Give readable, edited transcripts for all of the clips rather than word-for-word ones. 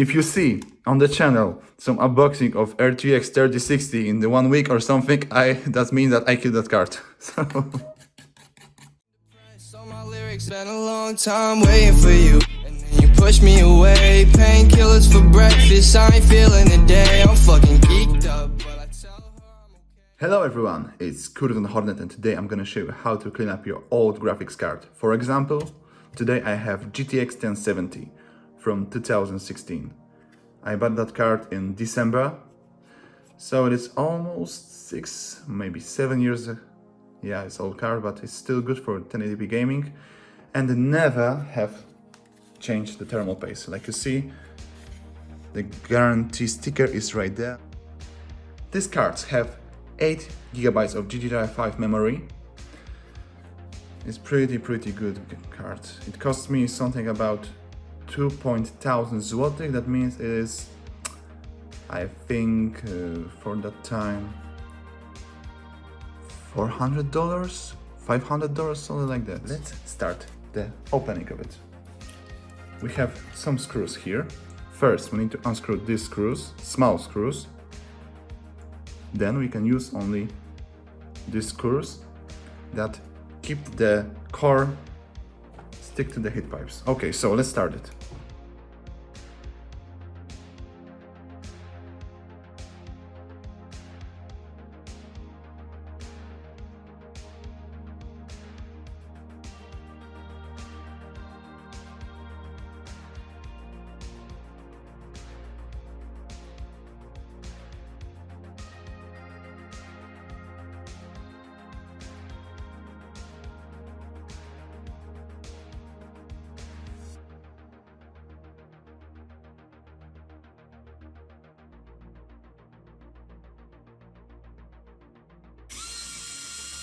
If you see on the channel some unboxing of RTX 3060 in the 1 week or something, that means that I killed that card. So my lyrics been a long time waiting for you, and then you push me away. Painkillers for breakfast, I ain't feeling the day. I'm fucking geeked up, but I tell her I'm okay. Hello everyone, it's Kurden Hornet and today I'm gonna show you how to clean up your old graphics card. For example, today I have GTX 1070 from 2016. I bought that card in December, so it is almost 6, maybe 7 years. Yeah, it's old card, but it's still good for 1080p gaming, and never have changed the thermal paste. Like you see, the guarantee sticker is right there. These cards have 8 GB of GDDR5 memory. It's pretty good card. It cost me something about 2,000 złotych. That means it is, I think, for that time, $400, $500, something like that. Let's start the opening of it. We have some screws here. First, we need to unscrew these screws, small screws. Then we can use only these screws that keep the core stick to the heat pipes. Okay, so let's start it.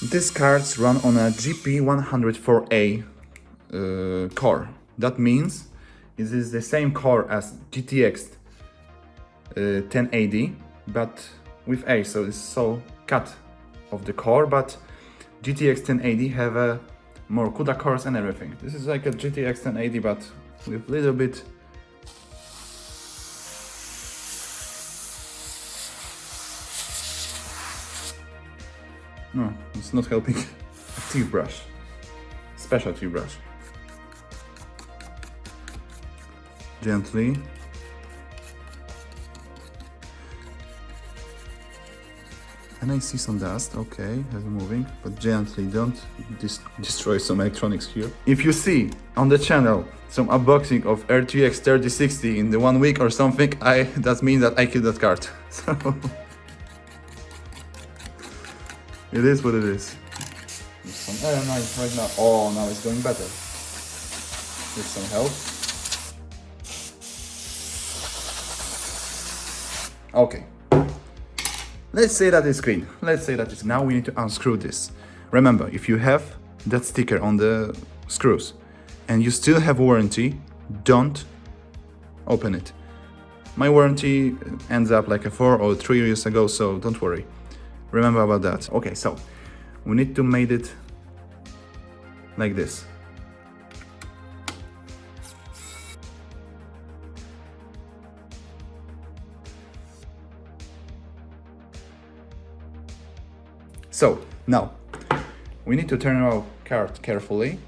These cards run on a GP104A core. That means it is the same core as GTX 1080, but with A, so it's so cut of the core. But GTX 1080 have a more CUDA cores and everything. This is like a GTX 1080, but with little bit. No, it's not helping. A teeth brush. Special teeth brush. Gently. And I see some dust. Okay, it's moving. But gently, don't destroy some electronics here. If you see on the channel some unboxing of RTX 3060 in the 1 week or something, that means that I killed that card. So it is what it is. There's some air right now. Oh, now it's going better. With some help. Okay. Let's say that it's clean. Let's say that it's. Now we need to unscrew this. Remember, if you have that sticker on the screws and you still have warranty, don't open it. My warranty ends up like 4 or 3 years ago, so don't worry. Remember about that. Okay, so we need to make it like this. So now we need to turn our card carefully,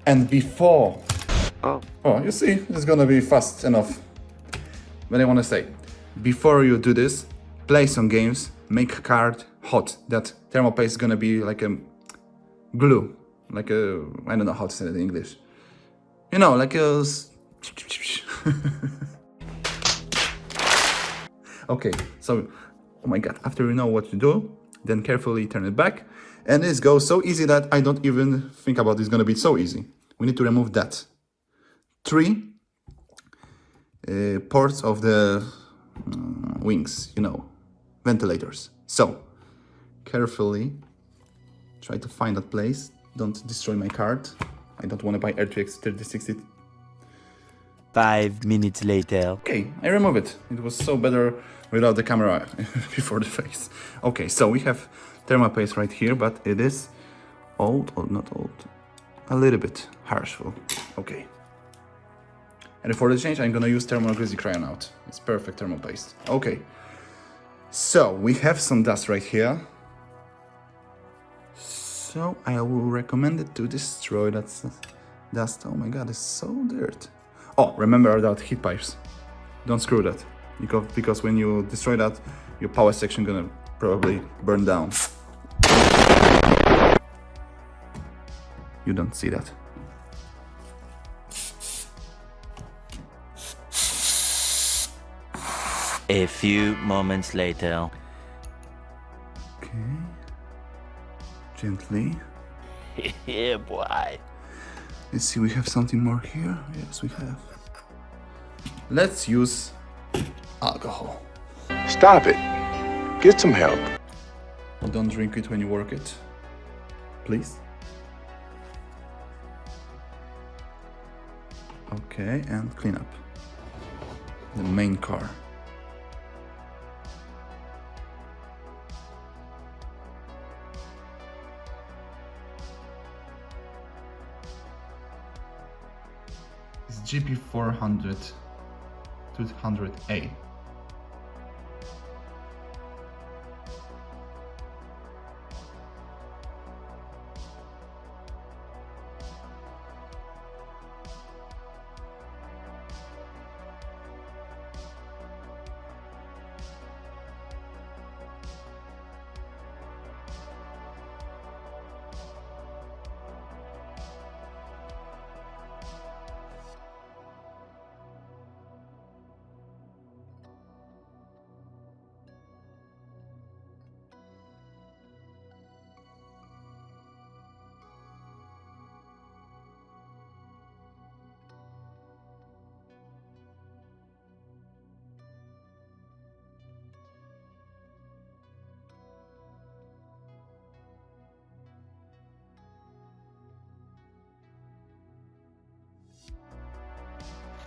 and before you see, it's gonna be fast enough. But I want to say, before you do this, play some games, make card hot. That thermal paste is gonna be like a glue, like a, I don't know how to say it in English. You know, like a okay, so, oh my god, after you know what to do, then carefully turn it back. And this goes so easy that I don't even think about it's gonna be so easy. We need to remove that. 3 ports of the wings, you know, ventilators. So, carefully try to find that place. Don't destroy my card. I don't want to buy RTX 3060. 5 minutes later. Okay, I remove it. It was so better without the camera before the face. Okay, so we have thermal paste right here, but it is old, or not old, a little bit harsh. Okay. And for the change, I'm gonna use thermal greasy crayon out. It's perfect thermal paste. Okay. So we have some dust right here. So I will recommend it to destroy that dust. Oh my god, it's so dirt. Oh, remember that heat pipes. Don't screw that. Because when you destroy that, your power section gonna probably burn down. You don't see that. A few moments later. Okay. Gently. Yeah, boy. Let's see, we have something more here. Yes, we have. Let's use alcohol. Stop it. Get some help. Don't drink it when you work it, please. Okay, and clean up the main car. It's GP400 200A.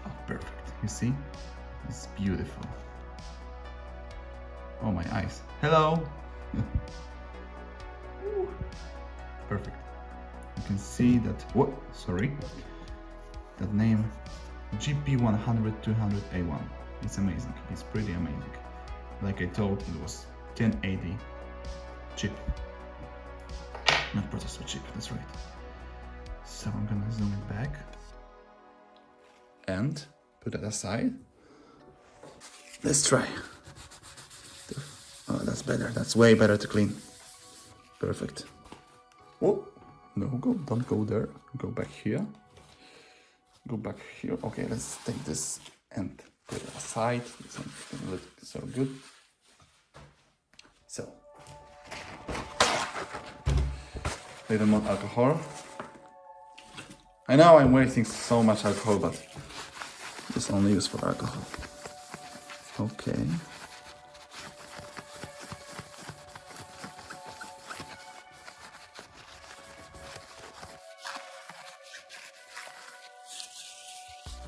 Oh, perfect. You see? It's beautiful. Oh, my eyes. Hello! Perfect. You can see that. What? Sorry. That name GP100 200A1. It's amazing. It's pretty amazing. Like I told, it was 1080 chip. Not processor chip, that's right. So I'm gonna zoom it back and put it aside. Let's try. Oh, that's better. That's way better to clean. Perfect. Oh, no, don't go there. Go back here. Go back here. Okay, let's take this and put it aside. This one doesn't look so good. So, little more alcohol. I know I'm wasting so much alcohol, but it's only used for alcohol. Okay.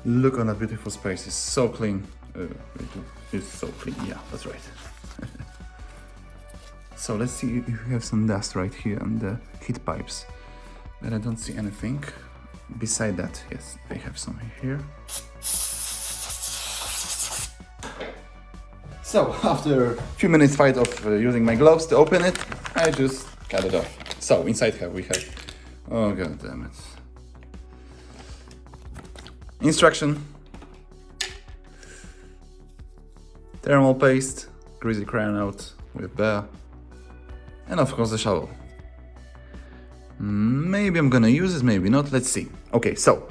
Look on that beautiful space. It's so clean. It's so clean. Yeah, that's right. So let's see if we have some dust right here on the heat pipes. But I don't see anything. Beside that, yes, I have some here. So after a few minutes fight of using my gloves to open it, I just cut it off. So inside here we have, oh god damn it. Instruction. Thermal paste, greasy crayon out with bear, and of course the shovel. Maybe I'm gonna use it, maybe not, let's see. Okay, so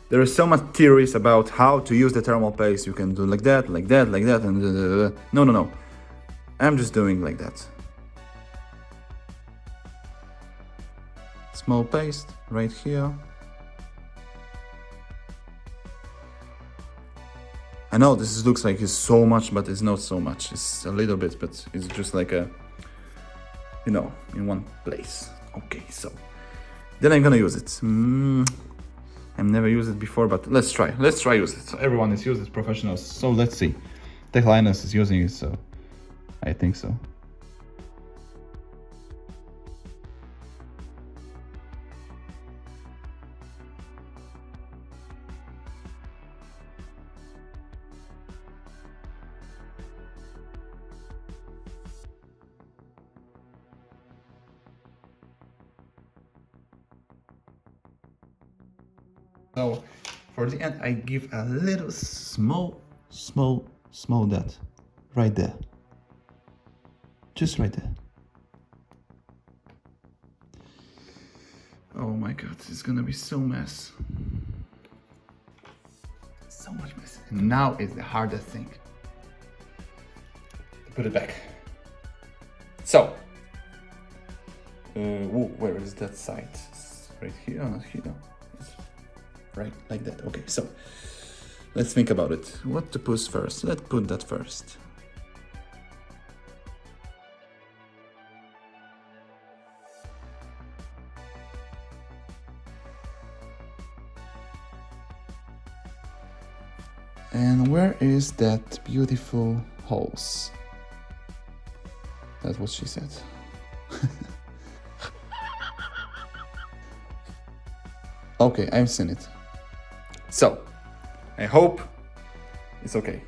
there are so much theories about how to use the thermal paste. You can do like that, like that, like that, and no. I'm just doing like that. Small paste right here. I know this looks like it's so much, but it's not so much. It's a little bit, but it's just like a, you know, in one place. Okay, so then I'm gonna use it. I've never used it before, but let's try. Let's try use it. So everyone is using it, professionals. So let's see. Tech Linus is using it, so I think so. So for the end, I give a little small dot right there. Just right there. Oh my god, it's gonna be so mess. So much mess. And now is the hardest thing. Put it back. So, where is that side? It's right here, not here. It's right like that. Okay, so let's think about it. What to push first? Let's put that first. And where is that beautiful holes? That's what she said. Okay, I've seen it. So, I hope it's okay.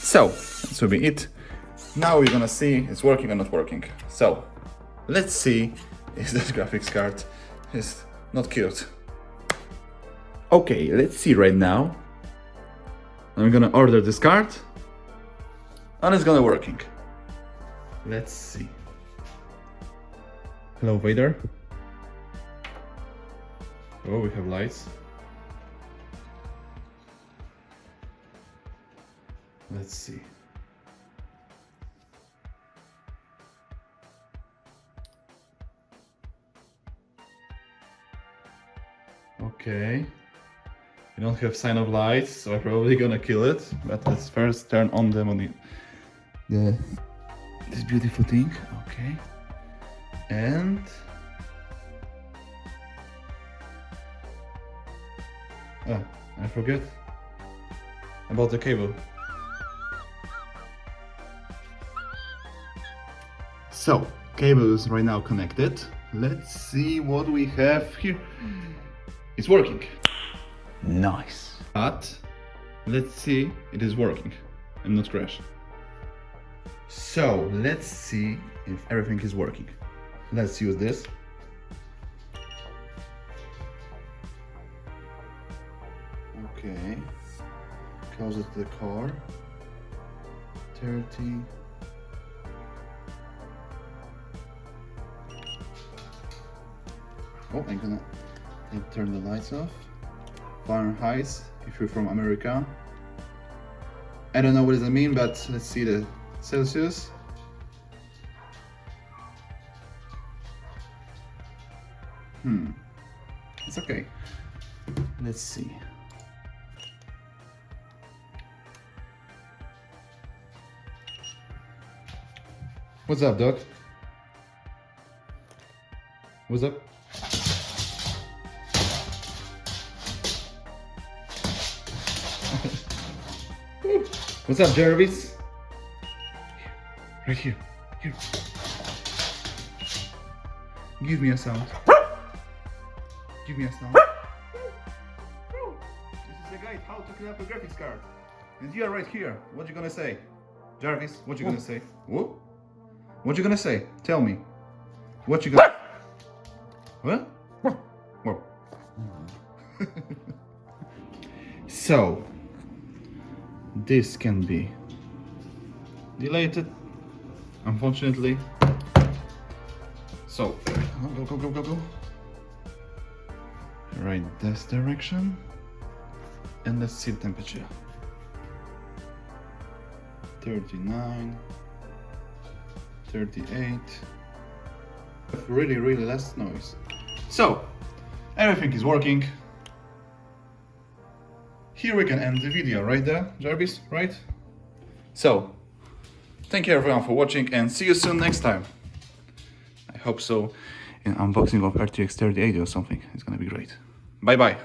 So, this will be it. Now we're gonna see it's working or not working. So, let's see if this graphics card is not cute. Okay, let's see right now. I'm gonna order this card and it's gonna working. Let's see. Hello, Vader. Oh, we have lights. Let's see. Okay. We don't have sign of lights, so I'm probably gonna kill it. But let's first turn on this beautiful thing. Okay. And I forget about the cable. So, cable is right now connected. Let's see what we have here. It's working. Nice. But let's see it is working and not crash. So, let's see if everything is working. Let's use this. Okay. Close it to the car. 30. Oh, I'm gonna turn the lights off. Fahrenheit, if you're from America. I don't know what does it mean, but let's see the Celsius. It's okay. Let's see. What's up, Doc? What's up? What's up, Jarvis? Right here. Here. Give me a sound. Give me a sound. This is the guide how to clean up a graphics card. And you are right here. What you gonna say? Jarvis, what you gonna say? What? What you gonna say? Tell me. What you gonna... What? Whoa. So, this can be deleted, unfortunately. So, go. Right this direction. And let's see the temperature. 39, 38. Really less noise. So, everything is working. Here we can end the video, right there, Jarvis, right? So, thank you everyone for watching and see you soon next time. I hope so in unboxing of RTX 3080 or something. It's gonna be great. Bye bye.